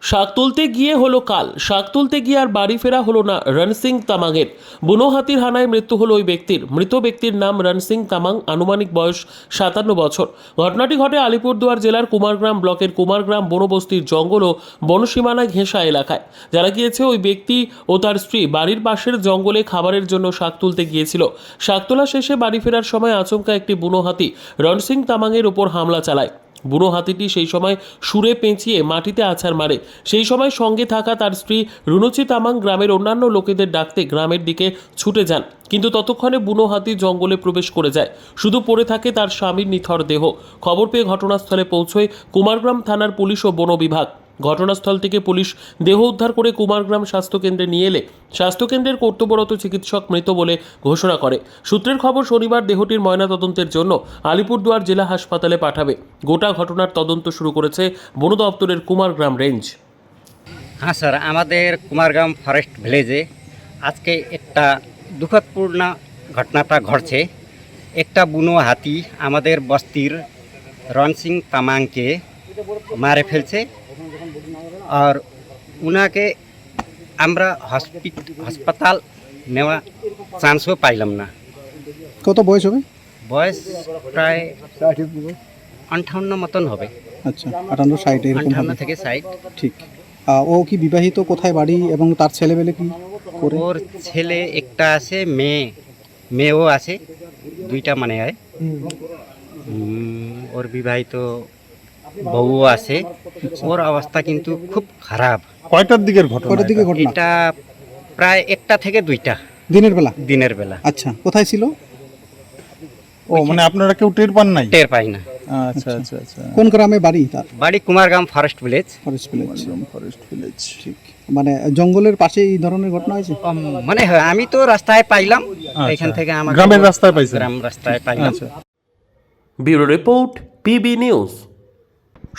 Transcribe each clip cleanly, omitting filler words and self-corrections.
শাক তুলতে গিয়ে হলো কাল, শাক তুলতে গিয়ে আর বাড়ি ফেরা হলো না রণসিং তামাংয়ের। বুনো হাতির হানায় মৃত্যু হলো ওই ব্যক্তির। মৃত ব্যক্তির নাম রণসিং তামাং, আনুমানিক বয়স 57 বছর। ঘটনাটি ঘটে আলিপুরদুয়ার জেলার কুমারগ্রাম ব্লকের কুমারগ্রাম বনবস্তির জঙ্গল ও বনসীমানায় ঘেঁষা এলাকায়। জানা গিয়েছে ওই ব্যক্তি ও তার স্ত্রী বাড়ির পাশের জঙ্গলে খাবারের জন্য শাক তুলতে গিয়েছিল। শাক তোলা শেষে বাড়ি ফেরার সময় আচমকা একটি বুনো হাতি রণসিং তামাংয়ের ওপর হামলা চালায়। বুনো হাতিটি সেই সময় সুরে পেঁচিয়ে মাটিতে আছাড় মারে। সেই সময় সঙ্গে থাকা তার স্ত্রী রুনুচি তামাং গ্রামের অন্যান্য লোকেদের ডাকতে গ্রামের দিকে ছুটে যান, কিন্তু ততক্ষণে বুনো হাতি জঙ্গলে প্রবেশ করে যায়। শুধু পড়ে থাকে তার স্বামীর নিথর দেহ। খবর পেয়ে ঘটনাস্থলে পৌঁছয় কুমারগ্রাম থানার পুলিশ ও বন বিভাগ। ঘটনাস্থল থেকে পুলিশ দেহ উদ্ধার করে কুমারগ্রাম স্বাস্থ্যকেন্দ্রে নিয়ে এলে স্বাস্থ্যকেন্দ্রের কর্তব্যরত চিকিৎসক মৃত বলে ঘোষণা করে। সূত্রের খবর, শনিবার দেহটির ময়নাতদন্তের জন্য আলিপুরদুয়ার জেলা হাসপাতালে পাঠাবে। গোটা ঘটনার তদন্ত শুরু করেছে বন দপ্তরের কুমারগ্রাম রেঞ্জ। হ্যাঁ স্যার, আমাদের কুমারগ্রাম ফরেস্ট ভিলেজে আজকে একটা দুঃখদপূর্ণ ঘটনাটা ঘটছে। একটা বুনো হাতি আমাদের বস্তির রণসিং তামাংকে মারে ফেলছে। আর উনাকে আমরা হাসপাতাল নেওয়া চান্সও পাইলাম না। কত বয়স হবে? বয়স প্রায় 58 মতন হবে। আচ্ছা, 58-60 এরকম 58 হবে। থেকে 60। ঠিক। ও কি বিবাহিত? কোথায় বাড়ি এবং তার ছেলেবেলে কি করে? ওর ছেলে একটা আছে, মেয়েও আছে, দুইটা মানে হয়। ওর বিবাহিত বউও আছে। ওর অবস্থা কিন্তু খুব খারাপ। কয়টার দিকের ঘটনা? কটার দিকে ঘটনা? এটা প্রায় 1টা থেকে 2টা দিনের বেলা? দিনের বেলা। আচ্ছা, কোথায় ছিল? ও মানে আপনারা কেউ টের পান নাই? টের পাই না। আচ্ছা আচ্ছা আচ্ছা। কোন গ্রামে বাড়ি তার? বাড়ি Kumargram forest village. Forest village. Forest village. ঠিক। মানে জঙ্গলের পাশে এই ধরনের ঘটনা হয়েছে? মানে হয়, আমি তো রাস্তায় পাইলাম। এখান থেকে আমার গ্রামের রাস্তায় পাইছেন? গ্রাম রাস্তায় পাইলাম। আচ্ছা। Bureau report, PB news.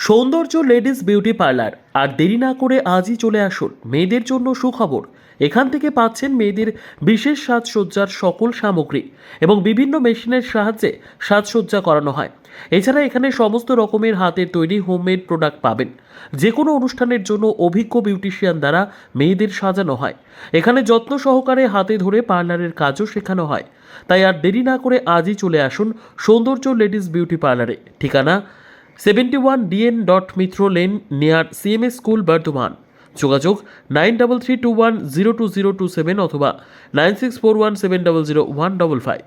সৌন্দর্য লেডিস বিউটি পার্লার। আর দেরি না করে আজই চলে আসুন। মেয়েদের জন্য সুখবর, এখান থেকে পাচ্ছেন মেয়েদের বিশেষ সাজসজ্জার সকল সামগ্রী এবং বিভিন্ন মেশিনের সাহায্যে সাজসজ্জা করানো হয়। এছাড়া এখানে সমস্ত রকমের হাতের তৈরি হোমমেড প্রোডাক্ট পাবেন। যে কোনো অনুষ্ঠানের জন্য অভিজ্ঞ বিউটিশিয়ান দ্বারা মেয়েদের সাজানো হয়। এখানে যত্ন সহকারে হাতে ধরে পার্লারের কাজও শেখানো হয়। তাই আর দেরি না করে আজই চলে আসুন সৌন্দর্য লেডিস বিউটি পার্লারে। ঠিকানা 71 DN Mitra lane, near CMS school, Bardhaman. যোগাযোগ 9331020027 অথবা 9641700155।